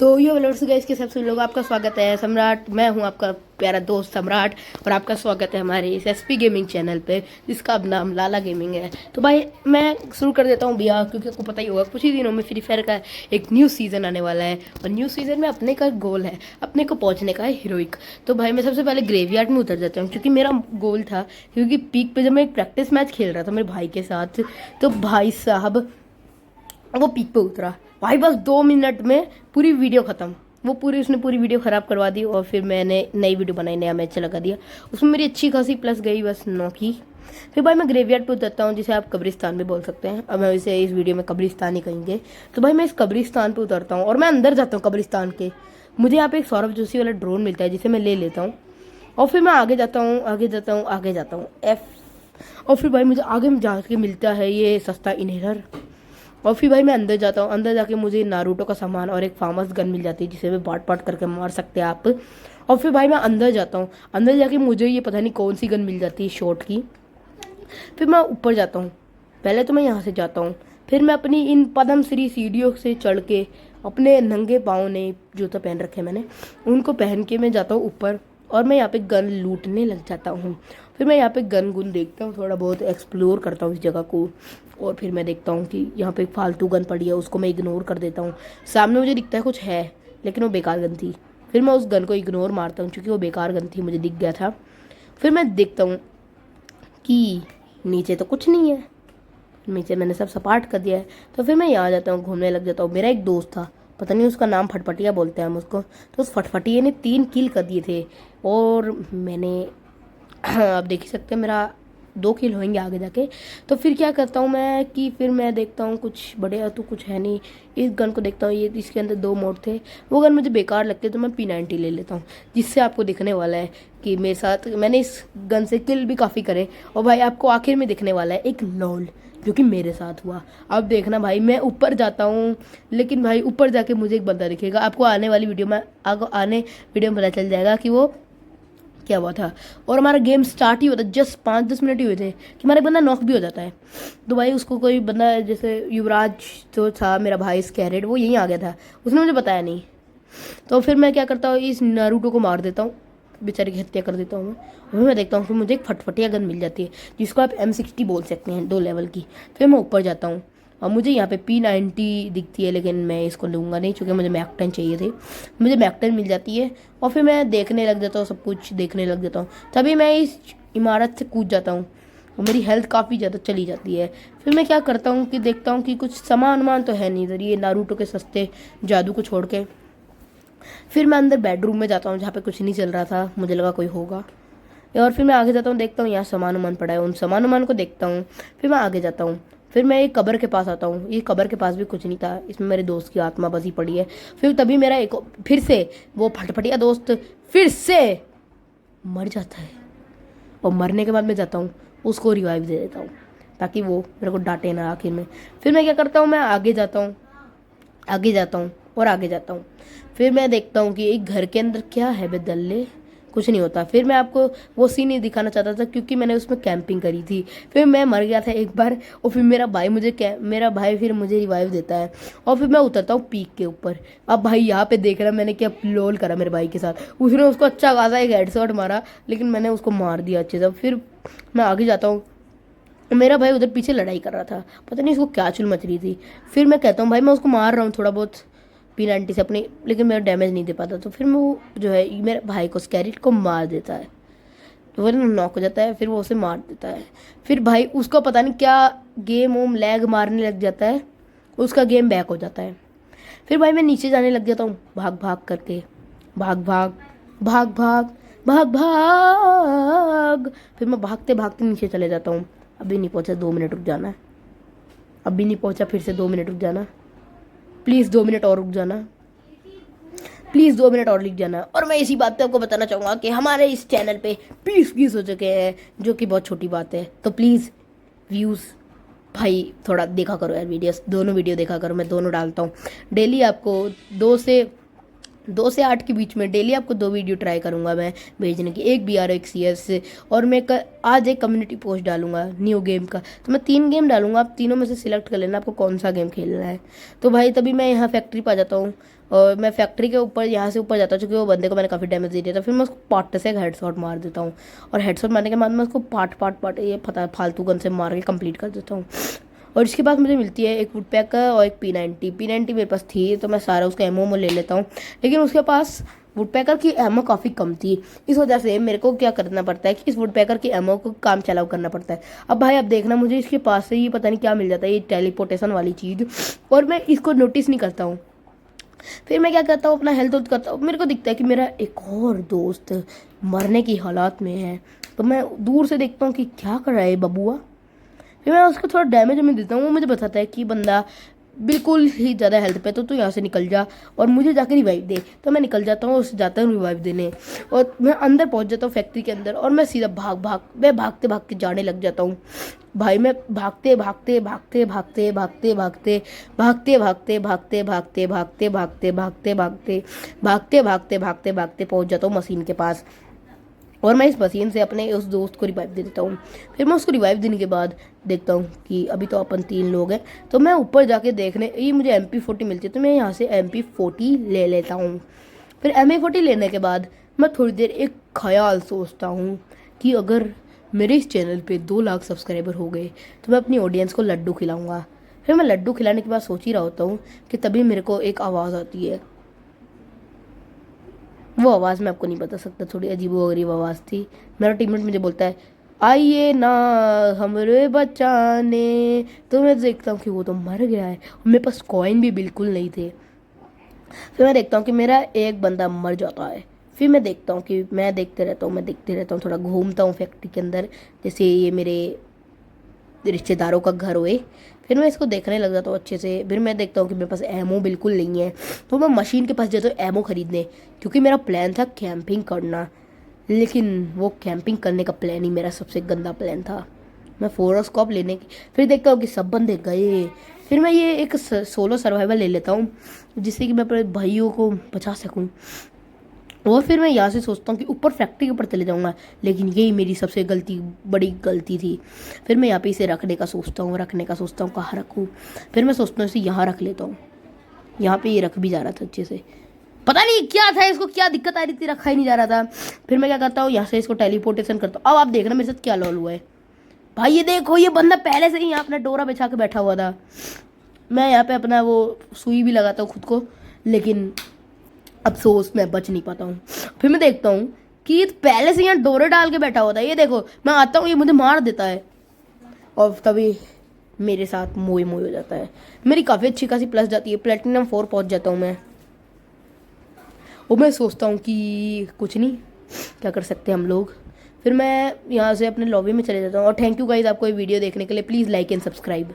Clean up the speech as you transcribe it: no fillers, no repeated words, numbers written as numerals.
तो ये vlogs guys के सबसे लोग आपका स्वागत है। सम्राट, मैं हूं आपका प्यारा दोस्त सम्राट और आपका स्वागत है हमारे इस एसपी गेमिंग चैनल पे जिसका अब नाम लाला गेमिंग है। तो भाई मैं शुरू कर देता हूं भैया, क्योंकि आपको पता ही होगा कुछ ही दिनों में फ्री फायर का एक न्यू सीज़न आने वाला है और न्यू सीज़न में अपने का गोल है, अपने को पहुँचने का है हीरोइक। तो भाई मैं सबसे पहले ग्रेवयार्ड में उतर जाता हूँ क्योंकि मेरा गोल था, क्योंकि पीक पे जब मैं एक प्रैक्टिस मैच खेल रहा था मेरे भाई के साथ, तो भाई साहब वो पीक पे उतरा भाई, बस 2 मिनट में पूरी वीडियो ख़त्म। वो पूरी उसने पूरी वीडियो ख़राब करवा दी और फिर मैंने नई वीडियो बनाई, नया मैच लगा दिया। उसमें मेरी अच्छी खासी प्लस गई, बस 9 की। फिर भाई मैं ग्रेवयार्ड पे उतरता हूँ, जिसे आप कब्रिस्तान भी बोल सकते हैं। अब मैं इसे इस वीडियो में कब्रिस्तान ही कहेंगे। तो भाई मैं इस कब्रिस्तान पे उतरता हूँ और मैं अंदर जाता हूँ कब्रिस्तान के। मुझे यहाँ पे एक सौरभ जोशी वाला ड्रोन मिलता है जिसे मैं ले लेता हूँ और फिर मैं आगे जाता हूँ, आगे जाता हूँ, आगे जाता हूँ और फिर भाई मुझे आगे में जाके मिलता है ये सस्ता इनहेलर। और फिर भाई मैं अंदर जाता हूँ, अंदर जाके मुझे नारुतो का सामान और एक फार्मस गन मिल जाती है जिसे मैं बाट पाट करके मार सकते हैं आप। और फिर भाई मैं अंदर जाता हूँ, अंदर जाके मुझे ये पता नहीं कौन सी गन मिल जाती है शॉर्ट की। फिर मैं ऊपर जाता हूँ, पहले तो मैं यहाँ से जाता हूँ, फिर मैं अपनी इन पद्म श्री सीढ़ियों से चढ़ के अपने नंगे पाँव ने जूता पहन रखे मैंने, उनको पहन के मैं जाता हूँ ऊपर और मैं यहाँ पे गन लूटने लग जाता हूँ। फिर मैं यहाँ पे गन गुन देखता हूँ, थोड़ा बहुत एक्सप्लोर करता हूँ इस जगह को और फिर मैं देखता हूँ कि यहाँ पे फालतू गन पड़ी है, उसको मैं इग्नोर कर देता हूँ। सामने मुझे दिखता है कुछ है लेकिन वो बेकार गन थी, फिर मैं उस गन को इग्नोर मारता हूँ क्योंकि वो बेकार गन थी, मुझे दिख गया था। फिर मैं देखता हूँ कि नीचे तो कुछ नहीं है, नीचे मैंने सब सपाट कर दिया है। तो फिर मैं यहाँ जाता हूँ, घूमने लग जाता हूँ। मेरा एक दोस्त था, पता नहीं उसका नाम फटफटिया बोलते हैं हम उसको, तो उस फटफटिये ने 3 किल कर दिए थे और मैंने आप देख ही सकते हैं मेरा 2 किल होंगे आगे जाके। तो फिर क्या करता हूँ मैं कि फिर मैं देखता हूँ कुछ बढ़िया तो कुछ है नहीं, इस गन को देखता हूँ, ये इसके अंदर 2 मोड थे, वो गन मुझे बेकार लगती है तो मैं P90 ले लेता हूँ, जिससे आपको दिखने वाला है कि मेरे साथ मैंने इस गन से किल भी काफ़ी करे। और भाई आपको आखिर में दिखने वाला है एक लॉल जो कि मेरे साथ हुआ। अब देखना भाई मैं ऊपर जाता हूँ, लेकिन भाई ऊपर जाके मुझे एक बंदा दिखेगा, आपको आने वाली वीडियो में आने वीडियो में पता चल जाएगा कि वो क्या हुआ था। और हमारा गेम स्टार्ट ही होता है, जस्ट 5-10 मिनट ही हुए थे कि हमारा बंदा नॉक भी हो जाता है। तो भाई उसको कोई बंदा जैसे युवराज जो था मेरा भाई स्कैरेड, वो यहीं आ गया था, उसने मुझे बताया नहीं। तो फिर मैं क्या करता हूँ, इस नारुतो को मार देता हूँ, बेचारे की हत्या कर देता हूँ मैं। और मैं देखता हूँ कि मुझे एक फटफटिया गन मिल जाती है जिसको आप M60 बोल सकते हैं, 2 लेवल की। फिर मैं ऊपर जाता हूँ और मुझे यहाँ पे P90 दिखती है, लेकिन मैं इसको लूँगा नहीं क्योंकि मुझे मैक-10 चाहिए थे। मुझे मैक-10 मिल जाती है और फिर मैं देखने लग जाता हूँ, सब कुछ देखने लग जाता हूँ। तभी मैं इस इमारत से कूद जाता हूँ और मेरी हेल्थ काफ़ी ज़्यादा चली जाती है। फिर मैं क्या करता हूँ कि देखता हूँ कि कुछ सामान वामान तो है नहीं इधर, ये नारुतो के सस्ते जादू को छोड़ के। फिर मैं अंदर बेडरूम में जाता हूँ जहाँ पे कुछ नहीं चल रहा था, मुझे लगा कोई होगा। और फिर मैं आगे जाता हूँ, देखता हूँ यहाँ सामान वामान पड़ा है, उन सामान वामान को देखता हूँ। फिर मैं आगे जाता हूँ, फिर मैं एक कब्र के पास आता हूँ, ये कब्र के पास भी कुछ नहीं था, इसमें मेरे दोस्त की आत्मा बसी पड़ी है। फिर तभी मेरा एक फिर से वो फटफटिया दोस्त फिर से मर जाता है और मरने के बाद मैं जाता हूँ उसको रिवाइव दे देता हूँ ताकि वो मेरे को डांटे ना आखिर में। फिर मैं क्या करता हूँ, मैं आगे जाता हूँ, आगे जाता हूँ और आगे जाता हूँ। फिर मैं देखता हूँ कि एक घर के अंदर क्या है बेदल्ले, कुछ नहीं होता। फिर मैं आपको वो सीन नहीं दिखाना चाहता था क्योंकि मैंने उसमें कैंपिंग करी थी। फिर मैं मर गया था एक बार और फिर मेरा भाई फिर मुझे रिवाइव देता है और फिर मैं उतरता हूँ पीक के ऊपर। अब भाई यहाँ पे देख रहा मैंने क्या लोल करा मेरे भाई के साथ, उसने उसको अच्छा खासा एक हेडशॉट मारा लेकिन मैंने उसको मार दिया अच्छे से। फिर मैं आगे जाता हूँ, मेरा भाई उधर पीछे लड़ाई कर रहा था, पता नहीं इसको क्या चुल मच रही थी। फिर मैं कहता हूँ भाई मैं उसको मार रहा हूँ थोड़ा बहुत P90 से अपनी, लेकिन मेरा डैमेज नहीं दे पाता। तो फिर मैं वो जो है मेरे भाई को स्कैरेट को मार देता है, तो वो नॉक हो जाता है, फिर वो उसे मार देता है। फिर भाई उसको पता नहीं क्या गेम वोम लैग मारने लग जाता है, उसका गेम बैक हो जाता है। फिर भाई मैं नीचे जाने लग जाता हूँ भाग भाग करके, भाग भाग भाग भाग भाग भाग। फिर मैं भागते भागते नीचे चले जाता हूँ। अभी नहीं पहुँचा, 2 मिनट रुक जाना है। अभी नहीं पहुँचा, फिर से 2 मिनट रुक जाना, प्लीज़ 2 मिनट और रुक जाना, प्लीज़ 2 मिनट और लिख जाना। और मैं इसी बात पे आपको बताना चाहूँगा कि हमारे इस चैनल पे 20 व्यूज़ हो चुके हैं, जो कि बहुत छोटी बात है। तो प्लीज़ व्यूज़ भाई थोड़ा देखा करो यार, वीडियोस दोनों वीडियो देखा करो, मैं दोनों डालता हूँ डेली। आपको 2 से 2 से 8 के बीच में डेली आपको 2 वीडियो ट्राई करूंगा मैं भेजने की, एक BR एक CS से। और मैं आज एक कम्युनिटी पोस्ट डालूंगा न्यू गेम का। तो मैं 3 गेम डालूंगा, आप तीनों में से सिलेक्ट कर लेना आपको कौन सा गेम खेलना है। तो भाई तभी मैं यहाँ फैक्ट्री पर आ जाता हूँ, और मैं फैक्ट्री के ऊपर यहाँ से ऊपर जाता हूँ, क्योंकि वो बंदे को मैंने काफ़ी डैमेज दे दिया था। फिर मैं उसको पार्ट से एक हेडशॉट मार देता हूँ, और हेडशॉट मारने के बाद मैं उसको पार्ट ये पता फालतू गन से मार के कंप्लीट कर देता हूँ। और इसके बाद मुझे मिलती है एक वुडपैकर और एक P90 मेरे पास थी, तो मैं सारा उसका एमओ ले लेता हूँ। लेकिन उसके पास वुडपैकर की एमओ काफ़ी कम थी, इस वजह से मेरे को क्या करना पड़ता है कि इस वुडपैकर की एमओ को काम चलाओ करना पड़ता है। अब भाई अब देखना, मुझे इसके पास से ही पता नहीं क्या मिल जाता है, ये टेलीपोर्टेशन वाली चीज़, और मैं इसको नोटिस नहीं करता हूँ। फिर मैं क्या करता हूँ, अपना हेल्थ वेल्थ करता हूँ। मेरे को दिखता है कि मेरा एक और दोस्त मरने की हालात में है, तो मैं दूर से देखता हूँ कि क्या कर रहा है बबुआ। फिर मैं उसको थोड़ा डैमेज में देता हूँ। वो मुझे बताता है कि बंदा बिल्कुल ही ज़्यादा हेल्थ पे, तो तू यहाँ से निकल जा और मुझे जाकर रिवाइव दे। तो मैं निकल जाता हूँ, उससे जाता हूँ रिवाइव देने, और मैं अंदर पहुँच जाता हूँ फैक्ट्री के अंदर, और मैं सीधा भागते भागते जाने लग जाता हूँ। भाई मैं भागते भागते भागते भागते भागते भागते भागते भागते भागते भागते भागते भागते भागते भागते भागते भागते भागते भागते पहुँच जाता हूँ मशीन के पास, और मैं इस मशीन से अपने उस दोस्त को रिवाइव दे देता हूँ। फिर मैं उसको रिवाइव देने के बाद देखता हूँ कि अभी तो अपन 3 लोग हैं, तो मैं ऊपर जाके देखने, ये मुझे MP40 मिलती है, तो मैं यहाँ से MP40 ले लेता हूँ। फिर MP40 लेने के बाद मैं थोड़ी देर एक ख्याल सोचता हूँ कि अगर मेरे इस चैनल पे 2 लाख सब्सक्राइबर हो गए तो मैं अपनी ऑडियंस को लड्डू खिलाऊँगा। फिर मैं लड्डू खिलाने के बाद सोच ही रहा होता हूँ कि तभी मेरे को एक आवाज़ आती है। वो आवाज़ मैं आपको नहीं बता सकता, थोड़ी अजीबोगरीब आवाज़ थी। मेरा टीममेट मुझे बोलता है, आइए ना हमरे बचाने। तो मैं देखता हूँ कि वो तो मर गया है, और मेरे पास कॉइन भी बिल्कुल नहीं थे। फिर मैं देखता हूँ कि मेरा एक बंदा मर जाता है। फिर मैं देखता हूँ कि मैं देखते रहता हूँ, थोड़ा घूमता हूँ फैक्ट्री के अंदर, जैसे ये मेरे रिश्तेदारों का घर हुए। फिर मैं इसको देखने लग जाता हूँ अच्छे से। फिर मैं देखता हूँ कि मेरे पास एमओ बिल्कुल नहीं है, तो मैं मशीन के पास जाता हूँ एमओ खरीदने, क्योंकि मेरा प्लान था कैंपिंग करना। लेकिन वो कैंपिंग करने का प्लान ही मेरा सबसे गंदा प्लान था। मैं फोरोस्कोप लेने की, फिर देखता हूँ कि सब बंदे गए। फिर मैं ये एक सोलो सर्वाइवल ले लेता हूँ, जिससे कि मैं अपने भाइयों को बचा सकूँ। और फिर मैं यहाँ से सोचता हूँ कि ऊपर फैक्ट्री के ऊपर चले जाऊँगा, लेकिन यही मेरी सबसे बड़ी गलती थी। फिर मैं यहाँ पे इसे रखने का सोचता हूँ कहाँ रखूँ। फिर मैं सोचता हूँ इसे यहाँ रख लेता हूँ। यहाँ पे ये रख भी जा रहा था अच्छे से, पता नहीं क्या था, इसको क्या दिक्कत आ रही थी, रखा ही नहीं जा रहा था। फिर मैं क्या करता हूँ, यहाँ से इसको टेलीपोर्टेशन करता हूँ। अब आप देखना मेरे साथ क्या लॉल हुआ है। भाई ये देखो, ये बंदा पहले से ही यहाँ अपना डोरा बिछा के बैठा हुआ था। मैं यहाँ पे अपना वो सुई भी लगाता हूँ खुद को, लेकिन अफसोस मैं बच नहीं पाता हूँ। फिर मैं देखता हूँ कि पहले से यहाँ डोरे डाल के बैठा हुआ था। ये देखो, मैं आता हूँ, ये मुझे मार देता है, और तभी मेरे साथ मोई हो जाता है। मेरी काफ़ी अच्छी खासी प्लस जाती है, प्लेटिनम 4 पहुँच जाता हूँ मैं। और मैं सोचता हूँ कि कुछ नहीं, क्या कर सकते हैं हम लोग। फिर मैं यहाँ से अपने लॉबी में चले जाता हूँ। और थैंक यू गाइस आपको ये वीडियो देखने के लिए। Please like and subscribe.